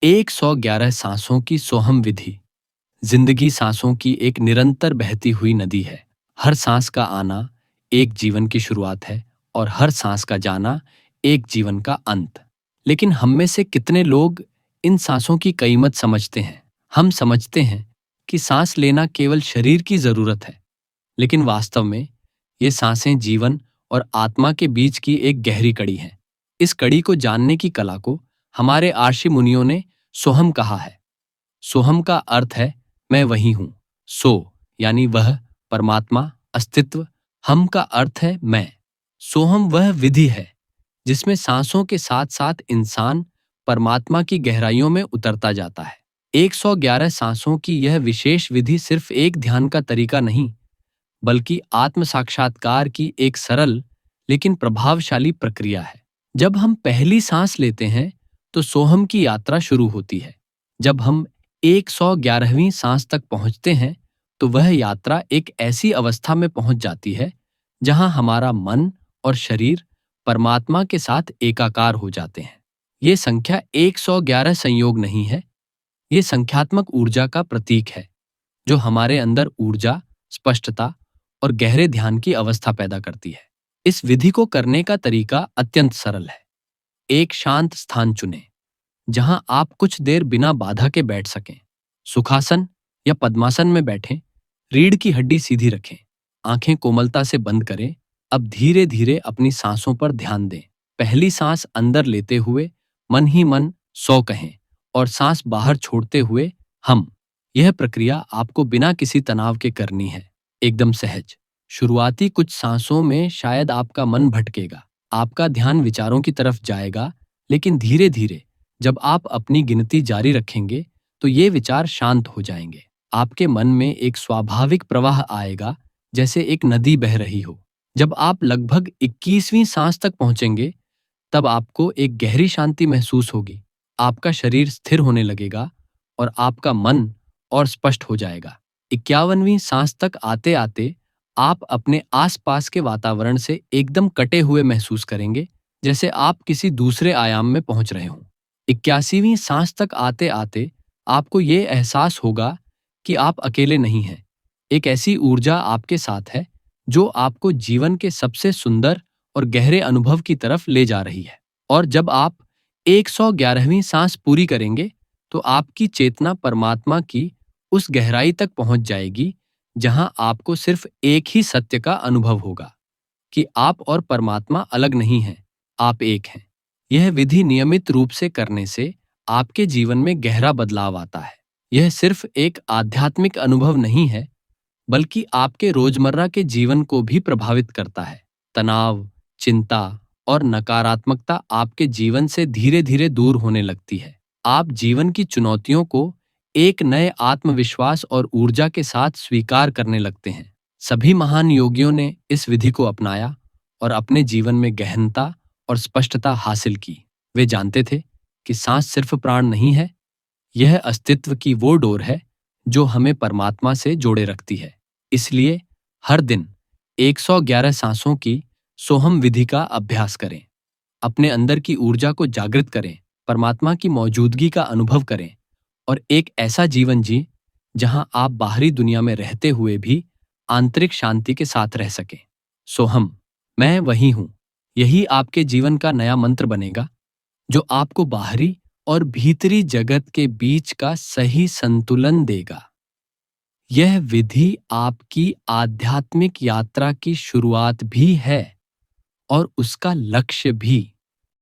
111 सांसों की सोहम विधि। जिंदगी सांसों की एक निरंतर बहती हुई नदी है। हर सांस का आना एक जीवन की शुरुआत है और हर सांस का जाना एक जीवन का अंत। लेकिन हम में से कितने लोग इन सांसों की कीमत समझते हैं? हम समझते हैं कि सांस लेना केवल शरीर की जरूरत है, लेकिन वास्तव में ये सांसें जीवन और आत्मा के बीच की एक गहरी कड़ी हैं। इस कड़ी को जानने की कला को हमारे आर्षि मुनियों ने सोहम कहा है। सोहम का अर्थ है मैं वही हूं। सो यानी वह, परमात्मा, अस्तित्व। हम का अर्थ है मैं। सोहम वह विधि है जिसमें सांसों के साथ साथ इंसान परमात्मा की गहराइयों में उतरता जाता है। 111 सांसों की यह विशेष विधि सिर्फ एक ध्यान का तरीका नहीं, बल्कि आत्म साक्षात्कार की एक सरल लेकिन प्रभावशाली प्रक्रिया है। जब हम पहली सांस लेते हैं तो सोहम की यात्रा शुरू होती है। जब हम 111वीं सांस तक पहुंचते हैं तो वह यात्रा एक ऐसी अवस्था में पहुंच जाती है जहां हमारा मन और शरीर परमात्मा के साथ एकाकार हो जाते हैं। ये संख्या 111 संयोग नहीं है, ये संख्यात्मक ऊर्जा का प्रतीक है जो हमारे अंदर ऊर्जा, स्पष्टता और गहरे ध्यान की अवस्था पैदा करती है। इस विधि को करने का तरीका अत्यंत सरल है। एक शांत स्थान चुनें जहां आप कुछ देर बिना बाधा के बैठ सकें। सुखासन या पद्मासन में बैठें। रीढ़ की हड्डी सीधी रखें। आंखें कोमलता से बंद करें। अब धीरे धीरे अपनी सांसों पर ध्यान दें। पहली सांस अंदर लेते हुए मन ही मन 100 कहें और सांस बाहर छोड़ते हुए हम। यह प्रक्रिया आपको बिना किसी तनाव के करनी है, एकदम सहज। शुरुआती कुछ सांसों में शायद आपका मन भटकेगा, आपका ध्यान विचारों की तरफ जाएगा, लेकिन धीरे धीरे जब आप अपनी गिनती जारी रखेंगे तो ये विचार शांत हो जाएंगे। आपके मन में एक स्वाभाविक प्रवाह आएगा, जैसे एक नदी बह रही हो। जब आप लगभग 21वीं सांस तक पहुंचेंगे तब आपको एक गहरी शांति महसूस होगी। आपका शरीर स्थिर होने लगेगा और आपका मन और स्पष्ट हो जाएगा। 51वीं सांस तक आते आते आप अपने आसपास के वातावरण से एकदम कटे हुए महसूस करेंगे, जैसे आप किसी दूसरे आयाम में पहुंच रहे हों। 81वीं सांस तक आते आते आपको ये एहसास होगा कि आप अकेले नहीं हैं। एक ऐसी ऊर्जा आपके साथ है जो आपको जीवन के सबसे सुंदर और गहरे अनुभव की तरफ ले जा रही है। और जब आप 111वीं सांस पूरी करेंगे तो आपकी चेतना परमात्मा की उस गहराई तक पहुंच जाएगी जहां आपको सिर्फ एक ही सत्य का अनुभव होगा कि आप और परमात्मा अलग नहीं हैं, आप एक हैं। यह विधि नियमित रूप से करने से आपके जीवन में गहरा बदलाव आता है। यह सिर्फ एक आध्यात्मिक अनुभव नहीं है, बल्कि आपके रोजमर्रा के जीवन को भी प्रभावित करता है। तनाव, चिंता और नकारात्मकता आपके जीवन से धीरे धीरे दूर होने लगती है। आप जीवन की चुनौतियों को एक नए आत्मविश्वास और ऊर्जा के साथ स्वीकार करने लगते हैं। सभी महान योगियों ने इस विधि को अपनाया और अपने जीवन में गहनता और स्पष्टता हासिल की। वे जानते थे कि सांस सिर्फ प्राण नहीं है, यह अस्तित्व की वो डोर है जो हमें परमात्मा से जोड़े रखती है। इसलिए हर दिन 111 सांसों की सोहम विधि का अभ्यास करें। अपने अंदर की ऊर्जा को जागृत करें, परमात्मा की मौजूदगी का अनुभव करें और एक ऐसा जीवन जी जहां आप बाहरी दुनिया में रहते हुए भी आंतरिक शांति के साथ रह सकें। सोहम, मैं वही हूं, यही आपके जीवन का नया मंत्र बनेगा जो आपको बाहरी और भीतरी जगत के बीच का सही संतुलन देगा। यह विधि आपकी आध्यात्मिक यात्रा की शुरुआत भी है और उसका लक्ष्य भी।